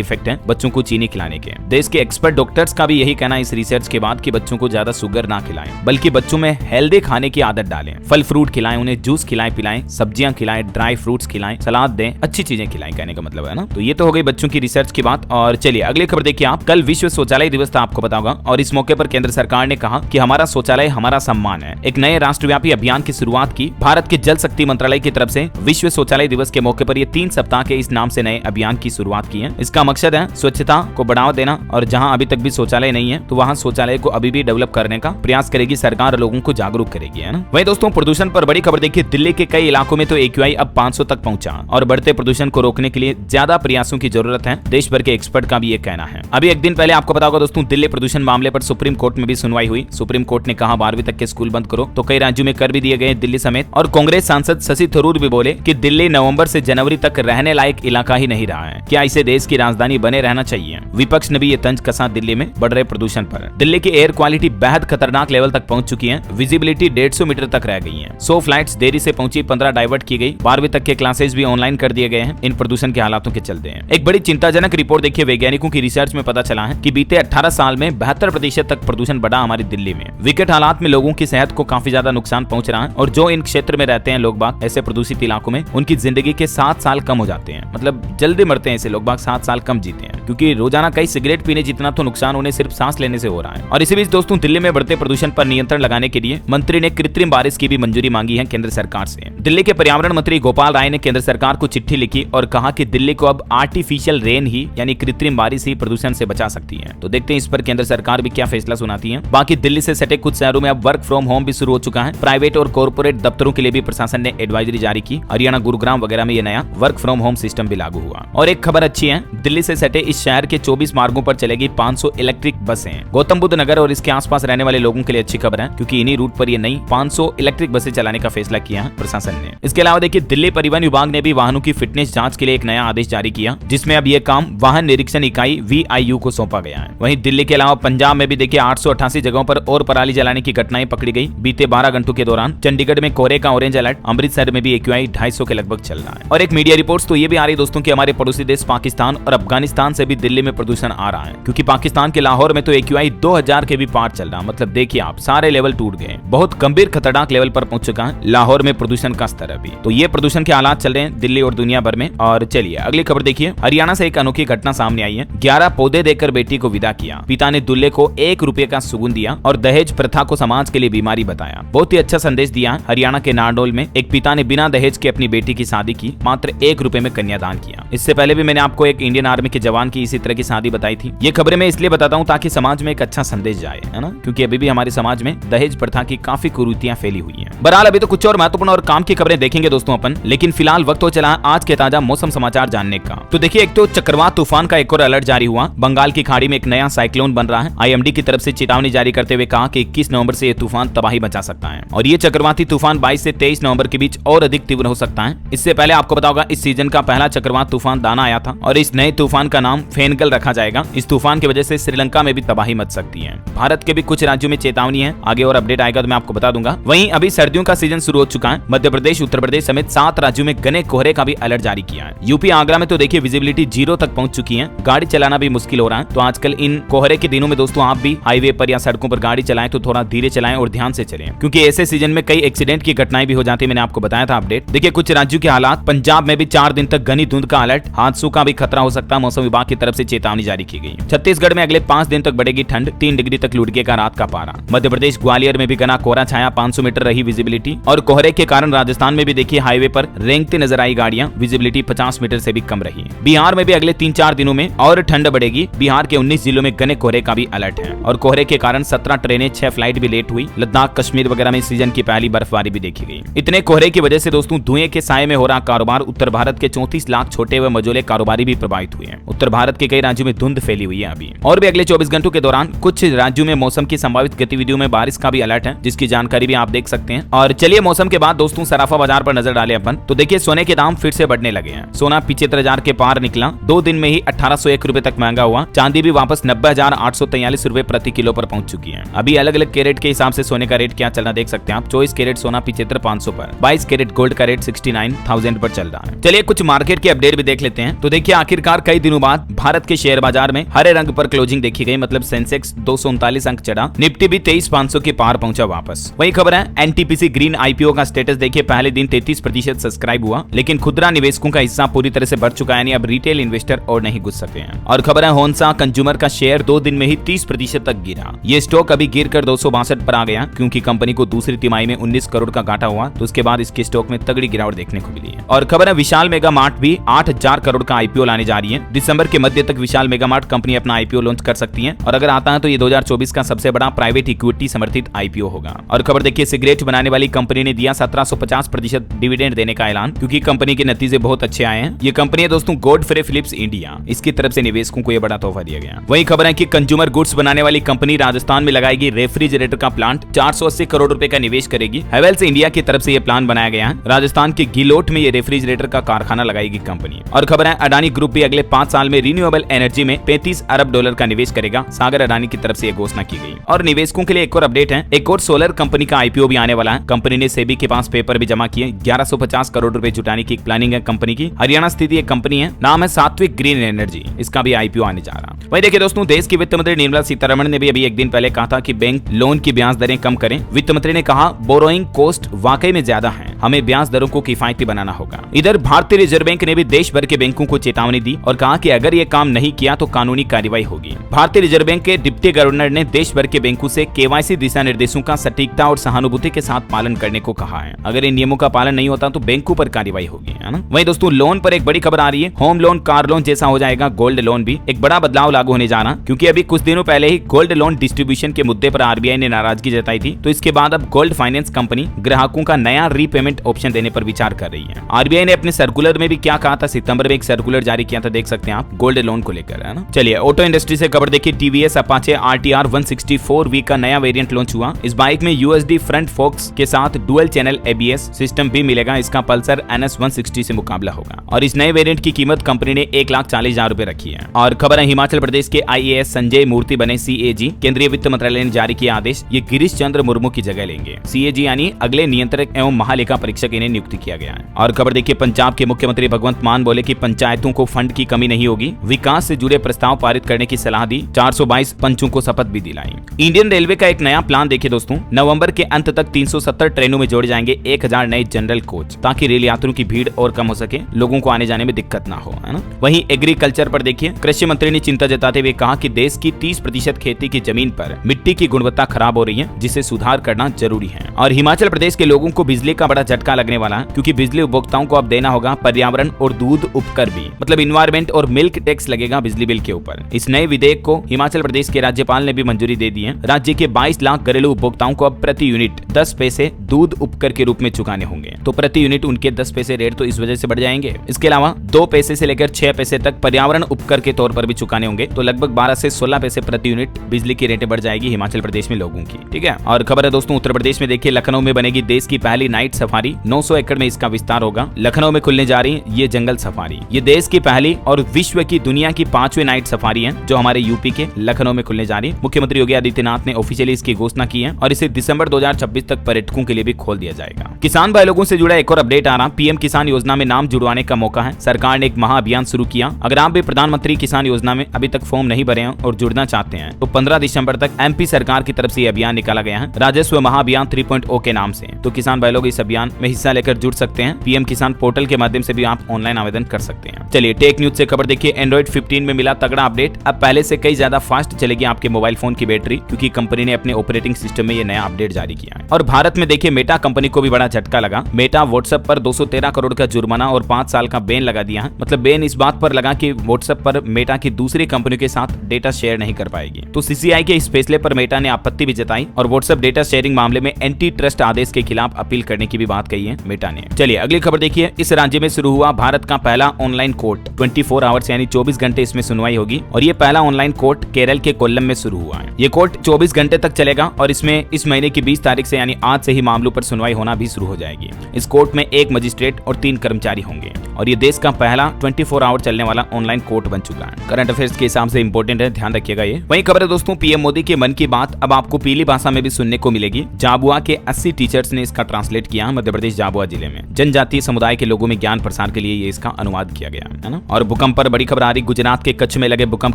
इफेक्ट हैं बच्चों को चीनी खिलाने के। देश के एक्सपर्ट डॉक्टर्स का भी यही कहना है इस रिसर्च के बाद कि बच्चों को ज्यादा शुगर ना खिलाएं, बल्कि बच्चों में हेल्दी खाने की आदत डालें। फल फ्रूट खिलाएं, उन्हें जूस खिलाएं पिलाएं, सब्जियां खिलाएं, ड्राई फ्रूट्स खिलाएं, सलाद दें, अच्छी चीजें खिलाएं, कहने का मतलब है ना। तो ये तो हो गई बच्चों की रिसर्च की बात। और चलिए अगली खबर देखिए आप। कल विश्व शौचालय दिवस था, आपको पता होगा, और इस मौके पर केंद्र सरकार ने कहा कि हमारा शौचालय हमारा सम्मान है। एक नए राष्ट्रव्यापी अभियान की शुरुआत की भारत के जल शक्ति मंत्रालय की तरफ से। विश्व शौचालय दिवस के मौके पर ये 3 सप्ताह के इस नाम से नए अभियान की शुरुआत की है। इसका मकसद है स्वच्छता को बढ़ावा देना, और जहां अभी तक भी शौचालय नहीं है तो वहां शौचालय को अभी भी डेवलप करने का प्रयास करेगी सरकार, और लोगों को जागरूक करेगी, है ना। वहीं दोस्तों प्रदूषण पर बड़ी खबर देखिए। दिल्ली के कई इलाकों में तो AQI अब 500 तक पहुंचा, और बढ़ते प्रदूषण को रोकने के लिए ज्यादा प्रयासों की जरूरत है। देश भर के एक्सपर्ट का भी ये कहना है। अभी एक दिन पहले आपको पता होगा दोस्तों, दिल्ली प्रदूषण मामले पर सुप्रीम कोर्ट में भी सुनवाई हुई। सुप्रीम कोर्ट ने कहा 12वीं तक के स्कूल बंद करो, तो कई राज्यों में कर भी दिए गए, दिल्ली समेत। और कांग्रेस सांसद शशि थरूर भी बोले कि दिल्ली नवंबर से जनवरी तक रहने लायक इलाका ही नहीं रहा है, क्या इसे देश की राजधानी बने रहना चाहिए। विपक्ष ने भी ये तंज कसा दिल्ली में बढ़ रहे प्रदूषण पर। दिल्ली की एयर क्वालिटी बेहद खतरनाक लेवल तक पहुंच चुकी है। विजिबिलिटी 150 मीटर तक रह गई है। 100 फ्लाइट्स देरी से पहुंची, 15 डाइवर्ट की गई। 12वीं तक के क्लासेस भी ऑनलाइन कर दिए गए हैं इन प्रदूषण के हालातों के चलते हैं। एक बड़ी चिंताजनक रिपोर्ट देखिए, वैज्ञानिकों की रिसर्च में पता चला है कि बीते 18 साल में 72% तक प्रदूषण बढ़ा हमारी दिल्ली में। विकट हालात में लोगों की सेहत को काफी ज्यादा नुकसान पहुंच रहा है, और जो इन क्षेत्र में रहते हैं लोग बाग, ऐसे प्रदूषित इलाकों में, उनकी जिंदगी के 7 साल कम हो जाते हैं। मतलब जल्दी मरते हैं ऐसे लोग बाग, 7 साल कम जीते हैं, क्योंकि रोजाना कई सिगरेट पीने जितना तो नुकसान उन्हें सिर्फ सांस लेने से हो रहा है। और इसी बीच दोस्तों, दिल्ली में बढ़ते प्रदूषण पर नियंत्रण लगाने के लिए मंत्री ने कृत्रिम बारिश की भी मंजूरी मांगी है केंद्र सरकार से। दिल्ली के पर्यावरण मंत्री गोपाल राय ने केंद्र सरकार को चिट्ठी लिखी और कहा कि दिल्ली को अब आर्टिफिशियल रेन ही, यानी कृत्रिम बारिश ही प्रदूषण से बचा सकती है। तो देखते हैं इस पर केंद्र सरकार भी क्या फैसला सुनाती है। बाकी दिल्ली से सटे कुछ शहरों में अब वर्क फ्रॉम होम भी शुरू हो चुका है। प्राइवेट और कॉर्पोरेट दफ्तरों के लिए भी प्रशासन ने एडवाइजरी जारी की। हरियाणा गुरुग्राम वगैरह में ये नया वर्क फ्रॉम होम सिस्टम भी लागू हुआ। और एक खबर अच्छी है, दिल्ली से सटे इस शहर के 24 मार्गों पर चलेगी 500 इलेक्ट्रिक बसें। गौतम बुद्ध नगर और इसके आसपास रहने वाले लोगों के लिए अच्छी खबर है, क्योंकि इन्हीं रूट पर ये नई 500 इलेक्ट्रिक बसें चलाने का फैसला किया है प्रशासन ने। इसके अलावा देखिए, दिल्ली परिवहन विभाग ने भी वाहनों की फिटनेस जांच के लिए एक नया आदेश जारी किया, जिसमें अब ये काम वाहन निरीक्षण इकाई VIU को सौंपा गया है। वहीं दिल्ली के अलावा पंजाब में भी देखिए 888 जगहों पर और पराली जलाने की घटनाएं पकड़ी गई बीते 12 घंटों के दौरान। चंडीगढ़ में कोहरे का ऑरेंज अलर्ट, अमृतसर में भी AQI 250 के लगभग चल रहा है। और एक मीडिया रिपोर्ट्स तो ये भी आ रही दोस्तों कि हमारे पड़ोसी देश पाकिस्तान और अफगानिस्तान से भी दिल्ली में प्रदूषण आ रहा है, क्योंकि पाकिस्तान के लाहौर में तो AQI 2000 के भी पार चल रहा। मतलब देखिए आप, सारे लेवल टूट गए, बहुत गंभीर खतरनाक लेवल पर पहुंच चुका है लाहौर में प्रदूषण का स्तर अभी। तो ये प्रदूषण के हालात चल रहे हैं दिल्ली और दुनिया भर में। और चलिए अगली खबर देखिए, हरियाणा से एक अनोखी घटना सामने आई है। 11 पौधे देकर बेटी को विदा किया। पिता ने दूल्हे को 1 रुपए का सुगुन दिया और दहेज प्रथा को समाज के लिए बीमारी बताया। बहुत ही अच्छा संदेश दिया। हरियाणा के नारनौल में एक पिता ने बिना दहेज के अपनी बेटी की शादी की, मात्र 1 रुपए में कन्यादान किया। इससे पहले भी मैंने आपको एक इंडियन आर्मी के जवान की इसी तरह की शादी बताई थी। ये खबरें मैं इसलिए बताता हूँ ताकि समाज में एक अच्छा संदेश जाए, है ना, क्योंकि अभी भी हमारे समाज में दहेज प्रथा की काफी कुरीतियां फैली हुई हैं। बहरहाल अभी तो कुछ और महत्वपूर्ण और काम की खबरें देखेंगे दोस्तों अपन, लेकिन फिलहाल वक्त हो चला है आज के ताजा मौसम समाचार जानने का। तो देखिए, एक तो चक्रवात तूफान का एक और अलर्ट जारी हुआ। बंगाल की खाड़ी में एक नया साइक्लोन बन रहा है। IMD की तरफ से चेतावनी जारी करते हुए कहा कि 21 नवंबर से यह तूफान तबाही मचा सकता है, और ये चक्रवाती तूफान 22 से 23 नवंबर के बीच और अधिक तीव्र हो सकता है। इससे पहले आपको पता होगा, इस सीजन का पहला चक्रवात तूफान दाना आया था, और इस नए तूफान का नाम फेनगल रखा जाएगा। इस तूफान की वजह से श्रीलंका में भी तबाही मच सकती है। भारत के भी कुछ राज्यों में चेतावनी है, आगे और अपडेट आएगा तो मैं आपको बता दूंगा। वहीं अभी सर्दियों का सीजन शुरू हो चुका है। मध्य प्रदेश, उत्तर प्रदेश समेत 7 राज्यों में घने कोहरे का भी अलर्ट जारी किया है। यूपी आगरा में तो देखिए विजिबिलिटी 0 तक पहुंच चुकी है। गाड़ी चलाना भी मुश्किल हो रहा है। तो आजकल इन कोहरे के दिनों में दोस्तों आप भी हाईवे पर या सड़कों पर गाड़ी चलाएं तो थोड़ा धीरे चलाएं और ध्यान से चलें, क्योंकि ऐसे सीजन में कई एक्सीडेंट की घटनाएं भी हो जाती है। मैंने आपको बताया था अपडेट। देखिए कुछ राज्यों के हालात। पंजाब में भी 4 दिन तक घनी धुंध का अलर्ट, हादसों का भी खतरा हो सकता है। मौसम विभाग की तरफ से चेतावनी जारी की गई। छत्तीसगढ़ में अगले 5 दिन तक बढ़ेगी ठंड, 3 डिग्री तक लुढ़केगा रात का पारा। मध्य प्रदेश ग्वालियर में भी घना कोहरा छाया, 500 मीटर रही विजिबिलिटी। और कोहरे के कारण राजस्थान में भी देखिए हाईवे पर रेंगते नजर आई गाड़ियां, विजिबिलिटी 50 मीटर से भी कम रही। बिहार में भी अगले 3-4 दिनों में और ठंड बढ़ेगी। बिहार के 19 जिलों में घने कोहरे का भी अलर्ट है, और कोहरे के कारण 17 ट्रेनें, 6 फ्लाइट भी लेट हुई। लद्दाख, कश्मीर वगैरह में सीजन की पहली बर्फबारी भी देखी गई। इतने कोहरे की वजह से दोस्तों धुएं के साए में हो रहा कारोबार, उत्तर भारत के 34 लाख छोटे व मझोले कारोबारी भी प्रभावित हुए हैं। उत्तर भारत भारत के कई राज्यों में धुंध फैली हुई है अभी। और भी अगले 24 घंटों के दौरान कुछ राज्यों में मौसम की संभावित गतिविधियों में बारिश का भी अलर्ट है, जिसकी जानकारी भी आप देख सकते हैं। और चलिए मौसम के बाद दोस्तों सराफा बाजार पर नजर डालें अपन। तो देखिए सोने के दाम फिर से बढ़ने लगे हैं। सोना 75,000 के पार निकला, 2 दिन में ही 1801 रुपए तक महंगा हुआ। चांदी भी वापस 90,843 रुपए प्रति किलो पर पहुंच चुकी है। अभी अलग अलग कैरेट के हिसाब से सोने का रेट क्या चलना देख सकते हैं आप। 24 कैरेट सोना 75,500 पर, 22 कैरेट गोल्ड का रेट 69,000 पर चल रहा है। चलिए कुछ मार्केट के अपडेट भी देख लेते हैं। तो देखिए आखिरकार कई दिनों बाद भारत के शेयर बाजार में हरे रंग पर क्लोजिंग देखी गई, मतलब सेंसेक्स 239 अंक चढ़ा, निफ्टी भी 23,500 के पार पहुंचा वापस। वही खबर है एनटीपीसी ग्रीन आईपीओ का स्टेटस देखिए, पहले दिन 33% सब्सक्राइब हुआ, लेकिन खुदरा निवेशकों का हिस्सा पूरी तरह से बढ़ चुका है, यानी अब रिटेल इन्वेस्टर और नहीं घुस सके हैं। और खबर है होनसा कंज्यूमर का शेयर 2 दिन में ही 30% तक गिरा। ये स्टॉक अभी गिरकर 262 पर आ गया, क्योंकि कंपनी को दूसरी तिमाही में 19 करोड़ का घाटा हुआ, तो उसके बाद इसके स्टॉक में तगड़ी गिरावट देखने को मिली है। और खबर है विशाल मेगा मार्ट भी 8,000 करोड़ का आईपीओ लाने जा रही है। दिसंबर के मध्य तक विशाल मेगा मार्ट कंपनी अपना आईपीओ लॉन्च कर सकती है, और अगर आता है तो ये 2024 का सबसे बड़ा प्राइवेट इक्विटी समर्थित आईपीओ होगा। और खबर देखिए सिगरेट बनाने वाली कंपनी ने दिया 1750% डिविडेंड देने का ऐलान, क्योंकि कंपनी के नतीजे बहुत अच्छे आए हैं। ये कंपनी है दोस्तों गॉडफ्रे फिलिप्स इंडिया, इसकी तरफ से निवेशकों को यह बड़ा तोहफा दिया गया। वही खबर है कि कंज्यूमर गुड्स बनाने वाली कंपनी राजस्थान में लगाएगी रेफ्रिजरेटर का प्लांट, 480 करोड़ रुपए का निवेश करेगी। हेवेल्स इंडिया की तरफ से यह प्लान बनाया गया है। राजस्थान के गिलोट में ये रेफ्रिजरेटर का कारखाना लगाएगी कंपनी। और खबर है अडानी ग्रुप भी अगले 5 साल में रिन्यूएबल एनर्जी में $35 अरब का निवेश करेगा। सागर अडानी की तरफ से यह घोषणा की गई। और निवेशकों के लिए एक और अपडेट है, एक और सोलर कंपनी का आईपीओ भी आने वाला है। कंपनी ने सेबी के पास पेपर भी जमा किए, 1150 करोड़ रुपए जुटाने की प्लानिंग है कंपनी की। हरियाणा स्थित एक कंपनी है, नाम है सात्विक ग्रीन एनर्जी, इसका भी आईपीओ आने जा रहा। वही देखिए दोस्तों देश की वित्त मंत्री निर्मला सीतारमण ने भी अभी एक दिन पहले कहा था कि बैंक लोन की ब्याज दरें कम करें। वित्त मंत्री ने कहा बोरोइंग कॉस्ट वाकई में ज्यादा है, हमें ब्याज दरों को किफायती बनाना होगा। इधर भारतीय रिजर्व बैंक ने भी देश भर के बैंकों को चेतावनी दी और कहा कि अगर ये काम नहीं किया तो कानूनी कार्रवाई होगी। भारतीय रिजर्व बैंक के डिप्टी गवर्नर ने देश भर के बैंकों से केवाईसी दिशा निर्देशों का सटीकता और सहानुभूति के साथ पालन करने को कहा है। अगर इन नियमों का पालन नहीं होता तो बैंकों पर कार्रवाई होगी, है ना। वहीं दोस्तों लोन पर एक बड़ी खबर आ रही है, होम लोन कार लोन जैसा हो जाएगा गोल्ड लोन भी। एक बड़ा बदलाव लागू होने जा रहा, क्योंकि अभी कुछ दिनों पहले ही गोल्ड लोन डिस्ट्रीब्यूशन के मुद्दे पर आरबीआई ने नाराजगी जताई थी, तो इसके बाद अब गोल्ड फाइनेंस कंपनी ग्राहकों का नया रीपेमेंट ऑप्शन देने पर विचार कर रही है। आरबीआई ने अपने सर्कुलर में भी क्या कहा था, सितंबर में एक सर्कुलर जारी किया था, देख सकते हैं आप, गोल्ड लोन को लेकर, है ना। चलिए ऑटो इंडस्ट्री से खबर देखिए, टीवीएस अपाचे आरटीआर 164V का नया वेरिएंट लॉन्च हुआ। इस बाइक में यूएसडी फ्रंट फोक्स के साथ डुअल चैनल एबीएस सिस्टम भी मिलेगा। इसका पल्सर NS 160 से मुकाबला होगा और इस नए वेरिएंट की कीमत कंपनी ने 1,40,000 रुपए रखी है। और खबर है हिमाचल प्रदेश के IAS संजय मूर्ति बने CAG। केंद्रीय वित्त मंत्रालय ने जारी किया आदेश, ये गिरीश चंद्र मुर्मू की जगह लेंगे। CAG यानी अगले नियंत्रक एवं महालेखा परीक्षक इन्हें नियुक्त किया गया है। और खबर देखिए पंजाब के मुख्यमंत्री भगवंत मान बोले कि पंचायतों को फंड की कमी नहीं होगी, विकास से जुड़े प्रस्ताव पारित करने की सलाह दी, 422 पंचों को शपथ भी दिलाई। इंडियन रेलवे का एक नया प्लान देखिए दोस्तों, नवंबर के अंत तक 370 ट्रेनों में जोड़े जाएंगे 1000 नए जनरल कोच, ताकि रेल यात्रियों की भीड़ और कम हो सके, लोगों को आने जाने में दिक्कत ना हो, है ना। वहीं एग्रीकल्चर पर देखिए, कृषि मंत्री ने चिंता जताते हुए कहा कि देश की 30% खेती की जमीन पर मिट्टी की गुणवत्ता खराब हो रही है, जिसे सुधार करना जरूरी है। और हिमाचल प्रदेश के लोगों को बिजली का बड़ा झटका लगने वाला है, क्योंकि बिजली उपभोक्ताओं को अब देना होगा पर्यावरण और दूध उपकर भी, मतलब इन्वायरमेंट और मिल्क टैक्स लगेगा बिजली बिल के ऊपर। इस नए विधेयक को हिमाचल प्रदेश के राज्यपाल ने भी मंजूरी दे दी है। राज्य के 22 लाख घरेलू उपभोक्ताओं को अब प्रति यूनिट 10 पैसे दूध उपकर के रूप में चुकाने होंगे। तो प्रति यूनिट उनके 10 पैसे रेट तो इस वजह से बढ़ जाएंगे। इसके अलावा 2 पैसे से लेकर 6 पैसे तक पर्यावरण उपकर के तौर पर भी चुकाने होंगे। तो लगभग 12 से 16 पैसे प्रति यूनिट बिजली की रेटें बढ़ जाएगी हिमाचल प्रदेश में लोगों की, ठीक है। और खबर है दोस्तों उत्तर प्रदेश में देखिए, लखनऊ में बनेगी देश की पहली नाइट सफारी। 900 एकड़ में इसका विस्तार होगा। लखनऊ में खुलने जा रही ये जंगल सफारी, ये देश की पहली और विश्व की दुनिया की 5वीं नाइट सफारी है, जो हमारे यूपी के लखनऊ में खुलने जा रही है। मुख्यमंत्री योगी आदित्यनाथ ने ऑफिशियली इसकी घोषणा की है और इसे दिसंबर 2026 तक पर्यटकों के लिए भी खोल दिया जाएगा। किसान भाई लोगों से जुड़ा एक और अपडेट आ रहा, पीएम किसान योजना में नाम जुड़वाने का मौका है। सरकार ने एक महा अभियान शुरू किया। अगर आप भी प्रधानमंत्री किसान योजना में अभी तक फॉर्म नहीं भरे हैं और जुड़ना चाहते हैं, तो 15 दिसंबर तक MP सरकार की तरफ से ये अभियान निकाला गया है, राजस्व महाअभियान 3.0 के नाम से। तो किसान भाई लोग इस अभियान में हिस्सा लेकर जुड़ सकते हैं। पीएम किसान पोर्टल के माध्यम से भी आप ऑनलाइन आवेदन कर सकते हैं। चलिए टेक न्यूज से खबर देखिए, एंड्रॉइड 15 में मिला तगड़ा अपडेट। अब पहले से कई ज्यादा फास्ट चलेगी आपके मोबाइल फोन की बैटरी, क्योंकि कंपनी ने अपने ऑपरेटिंग सिस्टम में ये नया अपडेट जारी किया है। और भारत में देखिए मेटा कंपनी को भी बड़ा झटका लगा। मेटा व्हाट्सएप पर 213 करोड़ का जुर्माना और 5 साल का बैन लगा दिया है। मतलब बैन इस बात पर लगा कि व्हाट्सएप पर मेटा की दूसरी कंपनियों के साथ डेटा शेयर नहीं कर पाएगी। तो CCI के इस फैसले पर मेटा ने आपत्ति भी जताई और व्हाट्सएप डेटा शेयरिंग मामले में एंटी ट्रस्ट आदेश के खिलाफ अपील करने की भी बात कही है मेटा ने। चलिए अगली खबर देखिए। इस राज्य में शुरू हुआ भारत का पहला ऑनलाइन कोर्ट। 24 आवर्स यानी 24 घंटे इसमें सुनवाई होगी और ये पहला ऑनलाइन कोर्ट केरल के कोल्लम में शुरू हुआ है। ये कोर्ट 24 घंटे तक चलेगा और इसमें इस महीने की 20 तारीख से यानी आज से ही मामलों पर सुनवाई होना भी शुरू हो जाएगी। इस कोर्ट में 1 मजिस्ट्रेट और 3 कर्मचारी होंगे और ये देश का पहला 24 आवर चलने वाला ऑनलाइन कोर्ट बन चुका है। करंट अफेयर्स के हिसाब से इंपॉर्टेंट है, ध्यान रखिएगा ये। वहीं खबर है दोस्तों, पीएम मोदी के मन की बात अब आपको पीली भाषा में भी सुनने को मिलेगी। झाबुआ के 80 टीचर्स ने इसका ट्रांसलेट किया मध्य प्रदेश झाबुआ जिले में। जनजातीय समुदाय के लोगों में ज्ञान प्रसार के लिए ये इसका अनुवाद किया गया है ना। और भूकंप पर बड़ी खबर आ रही। गुजरात के कच्छ में लगे भूकंप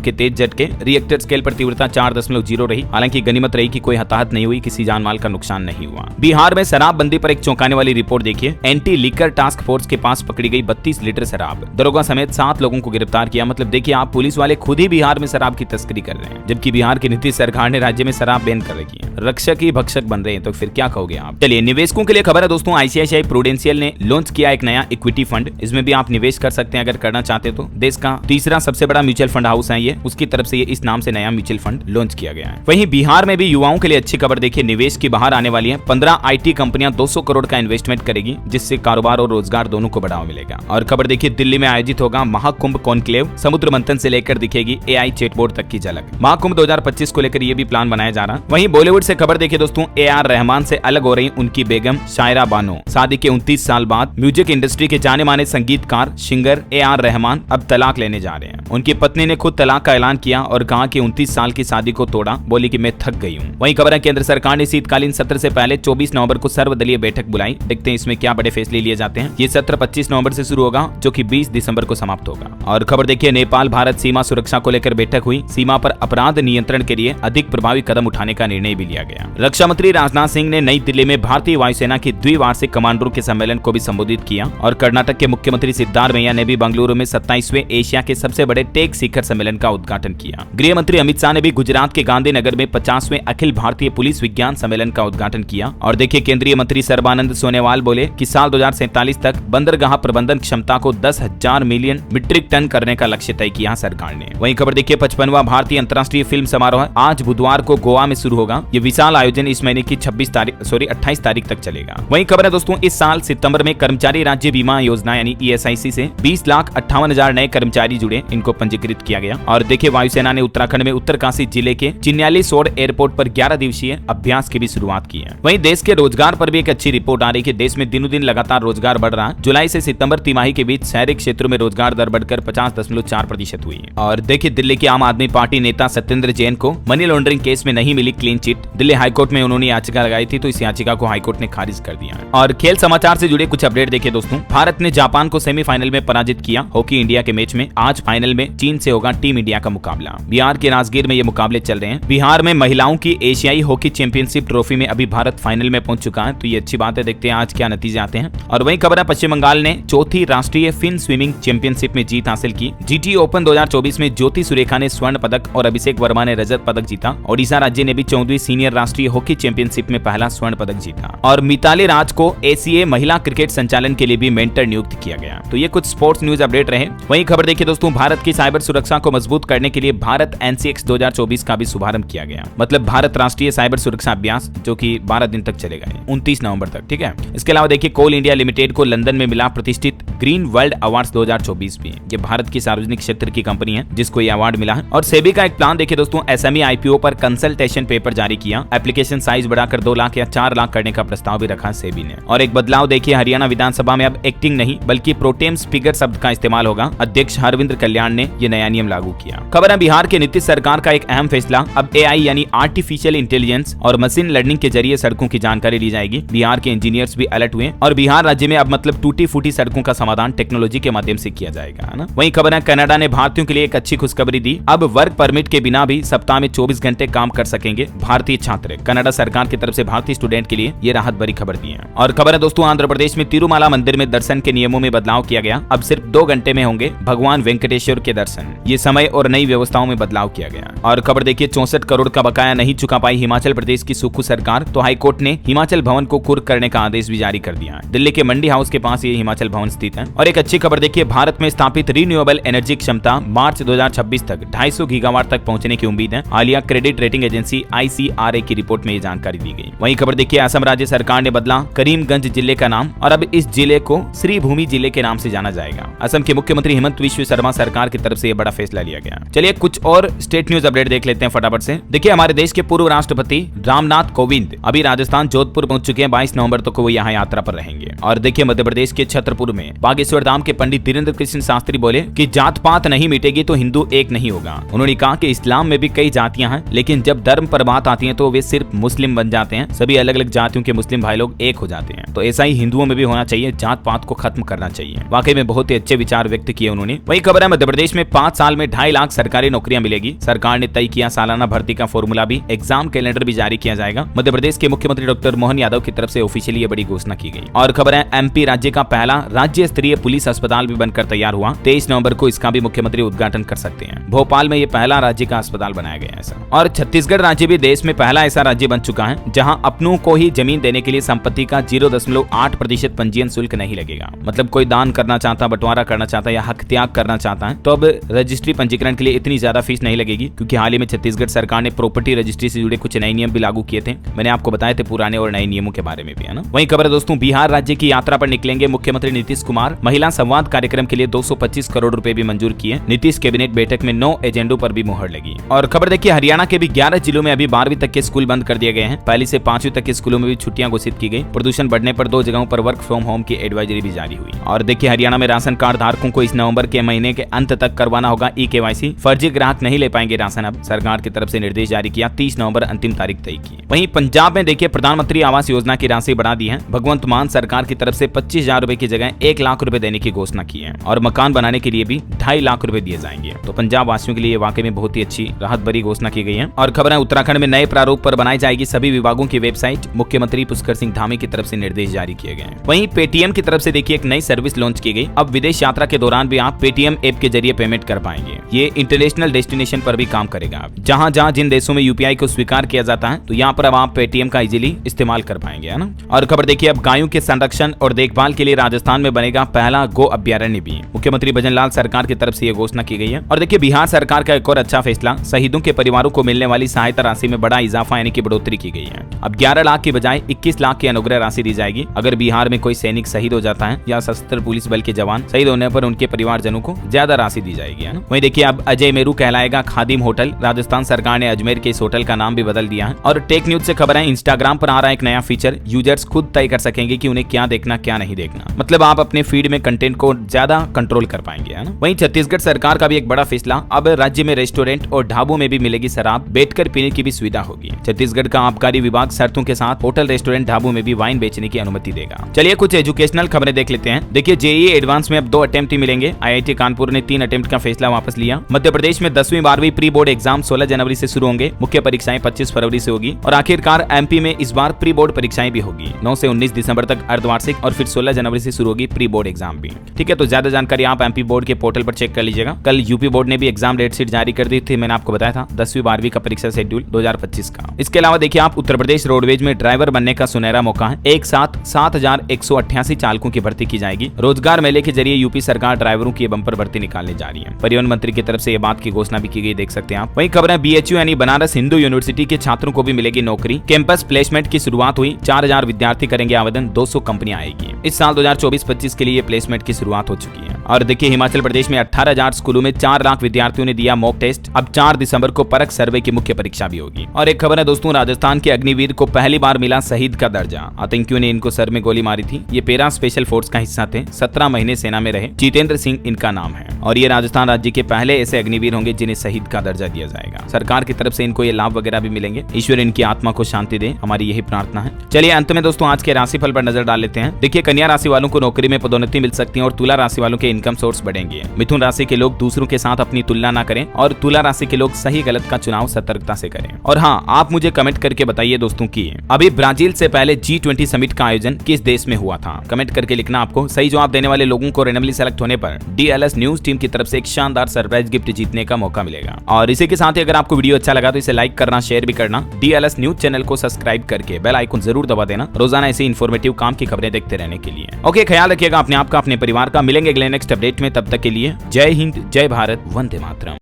के तेज झटके, रिएक्टर स्केल पर तीव्रता 4.0 रही। हालांकि गनीमत रही कि कोई हताहत नहीं हुई, किसी जान माल का नुकसान नहीं हुआ। बिहार में शराबबंदी पर एक चौंकाने वाली रिपोर्ट देखिए। एंटी लीकर टास्क फोर्स के पास पकड़ी गई 32 लीटर शराब, दरोगा समेत 7 लोगों को गिरफ्तार किया। मतलब देखिए आप, पुलिस वाले खुद ही बिहार में शराब की तस्करी कर रहे हैं, जबकि बिहार की नीतीश सरकार ने राज्य में शराब बैन कर रखी है। रक्षक ही भक्षक बन रहे हैं, तो फिर क्या कहोगे आप। चलिए निवेशकों के लिए खबर है दोस्तों, आईसीआईसीआई प्रूडेंशियल ने लॉन्च किया एक नया इक्विटी फंड। इसमें भी आप निवेश कर सकते हैं अगर करना चाहते तो। देश का तीसरा सबसे बड़ा म्यूचुअल फंड हाउस है ये, उसकी तरफ से ये इस नाम से नया म्यूचुअल फंड लॉन्च किया गया है। वहीं बिहार में भी युवाओं के लिए अच्छी खबर देखिए, निवेश की बाहर आने वाली है। 15 आईटी कंपनियां 200 करोड़ का इन्वेस्टमेंट करेगी, जिससे कारोबार और रोजगार दोनों को बढ़ावा मिलेगा। और खबर देखिए, दिल्ली में आयोजित होगा महाकुंभ कॉन्क्लेव। समुद्र मंथन से लेकर दिखेगी एआई चैटबॉट तक की झलक। महाकुंभ 2025 को लेकर ये भी प्लान बनाया जा रहा है। वहीं बॉलीवुड से खबर देखिए दोस्तों, AR रहमान से अलग हो रही उनकी बेगम शायरा बानो। शादी के 29 साल बाद म्यूजिक इंडस्ट्री के जाने माने संगीतकार सिंगर AR रहमान अब तलाक लेने जा रहे हैं। उनकी पत्नी ने खुद तलाक का ऐलान किया और कहा कि 29 साल की शादी को तोड़ा, बोली कि मैं थक गई हूँ। वहीं खबर है, केंद्र सरकार ने शीतकालीन सत्र से पहले 24 नवंबर को सर्वदलीय बैठक बुलाई। देखते हैं इसमें क्या बड़े फैसले लिए जाते हैं। ये सत्र 25 नवंबर से शुरू होगा, जो कि 20 दिसंबर को समाप्त होगा। और खबर देखिए, नेपाल भारत सीमा सुरक्षा को लेकर बैठक हुई। सीमा पर अपराध नियंत्रण के लिए अधिक प्रभावी कदम उठाने का निर्णय भी लिया गया। रक्षा मंत्री राजनाथ सिंह ने नई दिल्ली में भारतीय वायुसेना की द्विवार्षिक कमांडरों के सम्मेलन को भी संबोधित किया। और कर्नाटक के मुख्यमंत्री सिद्धारमैया ने भी बेंगलुरु में 27वें एशिया के सबसे बड़े टेक शिखर सम्मेलन का उद्घाटन किया। गृह मंत्री अमित शाह ने भी गुजरात के गांधीनगर में 50वें अखिल भारतीय पुलिस विज्ञान सम्मेलन का उद्घाटन किया। और देखिए, केंद्रीय मंत्री सर्बानंद सोनोवाल बोले कि साल 2047 तक बंदरगाह प्रबंधन क्षमता को 10,000 मिलियन मीट्रिक टन करने का लक्ष्य तय किया सरकार ने। वहीं खबर देखिए, 55वां भारतीय अंतर्राष्ट्रीय फिल्म समारोह आज बुधवार को गोवा में शुरू होगा। ये विशाल आयोजन इस महीने की 28 तारीख तक चलेगा। वहीं खबर है दोस्तों, इस साल सितंबर में कर्मचारी राज्य बीमा योजना यानी ESIC से 20,58,000 नए कर्मचारी जुड़े, इनको पंजीकृत किया गया। और देखिए, वायुसेना ने उत्तराखंड में उत्तरकाशी जिले के चिन्यालीसोड़ एयरपोर्ट पर 11 दिवसीय अभ्यास की भी शुरुआत की है। वहीं देश के रोजगार पर भी एक अच्छी रिपोर्ट आ रही है। देश में दिनों दिन लगातार रोजगार बढ़ रहा है। जुलाई से सितंबर तिमाही के बीच शहरी क्षेत्रों में रोजगार दर बढ़कर 50.4% हुई है। और देखिए, दिल्ली की आम आदमी पार्टी नेता सत्येंद्र जैन को मनी लॉन्ड्रिंग केस में नहीं मिली क्लीन चिट। दिल्ली हाईकोर्ट में उन्होंने याचिका लगाई थी, तो इस याचिका को हाईकोर्ट ने खारिज कर दिया। और खेल समाचार से जुड़े कुछ अपडेट देखिए दोस्तों, भारत ने जापान को सेमीफाइनल में पराजित किया। हॉकी इंडिया के मैच में आज फाइनल में चीन से होगा टीम इंडिया का मुकाबला। बिहार के राजगीर में ये मुकाबले चल रहे हैं। बिहार में महिलाओं की एशियाई हॉकी चैंपियनशिप ट्रॉफी में अभी भारत फाइनल में पहुंच चुका है, तो ये अच्छी बात है। देखते हैं आज क्या नतीजे आते हैं। और वहीं खबर है, पश्चिम बंगाल ने चौथी राष्ट्रीय फिन स्विमिंग चैंपियनशिप में जीत हासिल की। GT ओपन 2024 में ज्योति सुरेखा ने स्वर्ण पदक और अभिषेक वर्मा ने रजत पदक जीता। ओडिशा राज्य ने भी 14वीं सीनियर राष्ट्रीय हॉकी चैंपियनशिप में पहला स्वर्ण पदक जीता। और मिताली राज को ACA महिला क्रिकेट संचालन के लिए भी मेंटर नियुक्त किया गया। तो ये कुछ स्पोर्ट्स न्यूज अपडेट रहे। वहीं खबर देखिए दोस्तों, भारत की साइबर सुरक्षा को मजबूत करने के लिए भारत NCX 2024 का भी शुभारंभ किया गया। मतलब भारत राष्ट्रीय साइबर सुरक्षा अभ्यास, जो कि 12 दिन तक चलेगा, 29 नवंबर तक, ठीक है। इसके अलावा देखिए, कोल इंडिया लिमिटेड को लंदन में मिला प्रतिष्ठित ग्रीन वर्ल्ड अवार्ड्स 2024 भी। ये भारत की सार्वजनिक क्षेत्र की कंपनी है जिसको ये अवार्ड मिला है। और सेबी का एक प्लान देखिए दोस्तों, SME IPO पर कंसल्टेशन पेपर जारी किया। एप्लीकेशन साइज बढ़ाकर 2 लाख या 4 लाख करने का प्रस्ताव भी रखा सेबी ने। और एक बदलाव देखिए, हरियाणा विधानसभा में अब एक्टिंग नहीं बल्कि प्रोटेम स्पीकर शब्द का इस्तेमाल होगा। अध्यक्ष हरविंद्र कल्याण ने ये नया नियम लागू किया। खबर है, बिहार के नीतीश सरकार का एक अहम फैसला, अब AI यानी आर्टिफिशियल इंटेलिजेंस और मशीन लर्निंग के जरिए सड़कों की जानकारी ली जाएगी। बिहार के इंजीनियर्स भी अलर्ट हुए और बिहार राज्य में अब मतलब टूटी फूटी सड़कों का समाधान टेक्नोलॉजी के माध्यम से किया जाएगा, है ना। वहीं खबर है, कनाडा ने भारतीयों के लिए एक अच्छी खुशखबरी दी। अब वर्क परमिट के बिना भी सप्ताह में 24 घंटे काम कर सकेंगे भारतीय छात्र। कनाडा सरकार की तरफ से भारतीय स्टूडेंट के लिए ये राहत भरी खबर दी है। और खबर है दोस्तों, आंध्र प्रदेश में तिरुमाला मंदिर में दर्शन के नियमों में बदलाव किया गया। अब सिर्फ 2 घंटे में होंगे भगवान वेंकटेश्वर के दर्शन। ये समय और नई व्यवस्थाओं में बदलाव किया गया। और खबर देखिए, 64 करोड़ का बकाया नहीं चुका पाई हिमाचल प्रदेश की सुक्खू सरकार, तो हाईकोर्ट ने हिमाचल भवन को कुर्क करने का आदेश भी जारी कर दिया है। दिल्ली के मंडी हाउस के पास ये हिमाचल भवन स्थित है। और एक अच्छी खबर देखिए, भारत में स्थापित रिन्यूएबल एनर्जी क्षमता मार्च 2026 तक 250 गीगावाट तक पहुंचने की उम्मीद है। हालिया क्रेडिट रेटिंग एजेंसी ICRA की रिपोर्ट में ये जानकारी दी गई। वहीं खबर देखिए, असम राज्य सरकार ने बदला करीब करीमगंज जिले का नाम और अब इस जिले को श्रीभूमि जिले के नाम से जाना जाएगा। असम के मुख्यमंत्री हेमंत बिश्व शर्मा सरकार की तरफ से यह बड़ा फैसला लिया गया। चलिए कुछ और स्टेट न्यूज अपडेट देख लेते हैं फटाफट से। देखिए हमारे देश के पूर्व राष्ट्रपति रामनाथ कोविंद अभी राजस्थान जोधपुर पहुंच चुके हैं। 22 नवंबर तक वो यहाँ यात्रा पर रहेंगे। और देखिए मध्य प्रदेश के छतरपुर में बागेश्वर धाम के पंडित धीरेन्द्र कृष्ण शास्त्री बोले कि जात पात नहीं मिटेगी तो हिंदू एक नहीं होगा। उन्होंने कहा कि इस्लाम में भी कई जातियां हैं, लेकिन जब धर्म पर बात आती है तो वे सिर्फ मुस्लिम बन जाते हैं। सभी अलग अलग जातियों के मुस्लिम भाई लोग एक हो जाते हैं। तो ऐसा ही हिंदुओं में भी होना चाहिए, जात पात को खत्म करना चाहिए। वाकई में बहुत ही अच्छे विचार व्यक्त किए उन्होंने। वही खबर है मध्य प्रदेश में 5 साल में 2.5 लाख सरकारी नौकरियां मिलेगी। सरकार ने तय किया सालाना भर्ती का फॉर्मूला भी, एग्जाम कैलेंडर भी जारी किया जाएगा। मध्य प्रदेश के मुख्यमंत्री डॉक्टर मोहन यादव की तरफ से ऑफिशियली ये बड़ी घोषणा की गई। और खबर है एमपी राज्य का पहला राज्य स्तरीय पुलिस अस्पताल भी बनकर तैयार हुआ। 23 नवंबर को इसका भी मुख्यमंत्री उद्घाटन कर सकते हैं। भोपाल में ये पहला राज्य का अस्पताल बनाया गया है। और छत्तीसगढ़ राज्य भी देश में पहला ऐसा राज्य बन चुका है जहां अपनों को ही जमीन देने के लिए संपत्ति का 0.8% पंजीयन शुल्क नहीं लगेगा। मतलब कोई दान करना चाहता, बंटवारा करना चाहता या हक त्याग करना चाहता है तो अब रजिस्ट्री पंजीकरण के लिए इतनी ज्यादा फीस नहीं लगेगी, क्योंकि हाल ही में छत्तीसगढ़ सरकार ने प्रॉपर्टी रजिस्ट्री से जुड़े कुछ नए नियम भी लागू किए थे। मैंने आपको बताए थे पुराने और नए नियमों के बारे में भी, है ना। वहीं खबर है दोस्तों, बिहार राज्य की यात्रा पर निकलेंगे मुख्यमंत्री नीतीश कुमार। महिला संवाद कार्यक्रम के लिए 225 करोड़ रुपए भी मंजूर किए। नीतीश कैबिनेट बैठक में 9 एजेंडों पर भी मुहर लगी। और खबर देखिए हरियाणा के भी 11 जिलों में अभी 12वीं तक के स्कूल बंद कर दिए गए हैं। पहली से 5वीं तक के स्कूलों में भी छुट्टियां घोषित की गई। प्रदूषण बढ़ने पर 2 जगहों पर वर्क फ्रॉम होम की एडवाइजरी भी जारी हुई। और देखिए हरियाणा में राशन कार्ड धारकों को इस नवंबर के महीने के अंत तक करवाना होगा ई-केवाईसी। फर्जी ग्राहक नहीं ले पाएंगे राशन। अब सरकार की तरफ से निर्देश जारी किया। 30 नवंबर अंतिम तारीख तय की। वहीं पंजाब में देखिए प्रधानमंत्री आवास योजना की राशि बढ़ा दी है। भगवंत मान सरकार की तरफ से 25,000 रुपए की जगह 1 लाख रुपए देने की घोषणा की है। और मकान बनाने के लिए भी 2.5 लाख रुपए दिए जाएंगे। तो पंजाब वासियों के लिए वाकई में बहुत ही अच्छी राहत भरी घोषणा की गई है। और खबर है उत्तराखंड में नए प्रारूप पर बनाई जाएगी सभी विभागों की वेबसाइट। मुख्यमंत्री पुष्कर सिंह धामी की तरफ से निर्देश जारी किए गए। वहीं पेटीएम की तरफ से देखिए एक नई सर्विस लॉन्च की गई। अब विदेश यात्रा के दौरान भी आप पेटीएम ऐप के जरिए पेमेंट कर पाएंगे। ये इंटरनेशनल डेस्टिनेशन पर भी काम करेगा। जहां जहां जिन देशों में यूपीआई को स्वीकार किया जाता है तो यहाँ पर अब आप पेटीएम का इजीली इस्तेमाल कर पाएंगे, है ना। और खबर देखिए अब गायों के संरक्षण और देखभाल के लिए राजस्थान में बनेगा पहला गो अभ्यारण्य भी। मुख्यमंत्री भजनलाल सरकार की तरफ से ये घोषणा की गई है। और देखिए बिहार सरकार का एक और अच्छा फैसला, शहीदों के परिवारों को मिलने वाली सहायता राशि में बड़ा इजाफा यानी कि बढ़ोतरी की गई है। अब 11 लाख की बजाय 21 लाख की अनुग्रह राशि दी जाएगी। अगर बिहार में कोई सैनिक शहीद हो जाता है या सशस्त्र पुलिस बल के जवान शहीद होने पर उनके परिवारजनों को ज्यादा राशि दी जाएगी, है ना। वहीं देखिए अब अजय मेरू कहलाएगा खादिम होटल। राजस्थान सरकार ने अजमेर के इस होटल का नाम भी बदल दिया है। और टेक न्यूज से खबर है इंस्टाग्राम पर आ रहा है एक नया फीचर। यूजर्स खुद तय कर सकेंगे कि उन्हें क्या देखना क्या नहीं देखना। मतलब आप अपने फीड में कंटेंट को ज्यादा कंट्रोल कर पाएंगे, है ना। वहीं छत्तीसगढ़ सरकार का भी एक बड़ा फैसला, अब राज्य में रेस्टोरेंट और ढाबों में भी मिलेगी शराब, बैठकर पीने की भी सुविधा होगी। छत्तीसगढ़ का आबकारी विभाग शर्तों के साथ होटल रेस्टोरेंट ढाबों में भी वाइन बेचने की अनुमति देगा। चलिए कुछ एजुकेशनल खबरें देख लेते हैं। देखिए जेईई एडवांस में अब 2 अटेम्प्ट ही मिलेंगे। आईआईटी कानपुर ने 3 अटेम्प्ट का फैसला वापस लिया। मध्य प्रदेश में 10वीं 12वीं प्री बोर्ड एग्जाम 16 जनवरी से शुरू होंगे। मुख्य परीक्षाएं 25 फरवरी से होगी। और आखिरकार एमपी में इस बार प्री बोर्ड परीक्षाएं भी होगी। 9 से 19 दिसंबर तक अर्धवार्षिक और फिर 16 जनवरी से शुरू होगी प्री बोर्ड एग्जाम भी। ठीक है, तो ज्यादा जानकारी आप एमपी बोर्ड के पोर्टल पर चेक कर लीजिएगा। कल यूपी बोर्ड ने भी एग्जाम डेट शीट जारी कर दी थी। मैंने आपको बताया था 10वीं 12वीं का परीक्षा शेड्यूल 2025 का। इसके अलावा देखिए आप उत्तर प्रदेश रोडवेज में ड्राइवर बनने का सुनहरा मौका है। एक साथ 7,188 चालकों की भर्ती की जाएगी। रोजगार मेले के जरिए यूपी सरकार ड्राइवरों की बंपर भर्ती निकालने जा रही है। परिवहन मंत्री की तरफ से यह बात की घोषणा भी की गई, देख सकते हैं आप। वहीं खबर है बीएचयू यानी बनारस हिंदू यूनिवर्सिटी के छात्रों को भी मिलेगी नौकरी। कैंपस प्लेसमेंट की शुरुआत हुई। 4,000 विद्यार्थी करेंगे आवेदन। 200 कंपनियां आएगी। इस साल 2024-25 के लिए प्लेसमेंट की शुरुआत हो चुकी है। और देखिए हिमाचल प्रदेश में 18,000 स्कूलों में 4 लाख विद्यार्थियों ने दिया मॉक टेस्ट। अब 4 दिसंबर को परख सर्वे की मुख्य परीक्षा भी होगी। और एक खबर है दोस्तों, राजस्थान के अग्निवीर को पहली बार मिला शहीद का दर्जा। आतंकियों ने इनको सर में गोली मारी थी। ये पैरा स्पेशल फोर्स का हिस्सा थे। 17 महीने सेना में रहे। जितेंद्र सिंह इनका नाम है। और ये राजस्थान राज्य के पहले ऐसे अग्निवीर होंगे जिन्हें शहीद का दर्जा दिया जाएगा। सरकार की तरफ से इनको ये लाभ वगैरह भी मिलेंगे। ईश्वर इनकी आत्मा को शांति दे, हमारी यही प्रार्थना है। चलिए अंत में दोस्तों आज के राशिफल पर नजर डाल लेते हैं। देखिए कन्या राशि वालों को नौकरी में पदोन्नति मिल सकती है और तुला राशि वालों के इनकम सोर्स बढ़ेंगे। मिथुन राशि के लोग दूसरों के साथ अपनी तुलना न करें और तुला राशि के लोग सही गलत का चुनाव सतर्कता से करें। और हाँ, आप मुझे कमेंट करके बताइए दोस्तों कि अभी ब्राजील से पहले G20 समिट का आयोजन किस देश में हुआ था। कमेंट करके लिखना। आपको सही जवाब देने वाले लोगों को रैंडमली सेलेक्ट होने पर DLS न्यूज टीम की तरफ से एक शानदार सरप्राइज गिफ्ट जीतने का मौका मिलेगा। और इसी के साथ ही अगर आपको वीडियो अच्छा लगा तो इसे लाइक करना, शेयर भी करना। DLS न्यूज चैनल को सब्सक्राइब करके बेल आइकन जरूर दबा देना रोजाना ऐसी इन्फॉर्मेटिव काम की खबरें देखते रहने के लिए। ओके, ख्याल रखिएगा अपने आप का, अपने परिवार का। मिलेंगे अगले नेक्स्ट अपडेट में, तब तक के लिए जय हिंद, जय भारत, वंदे मातरम।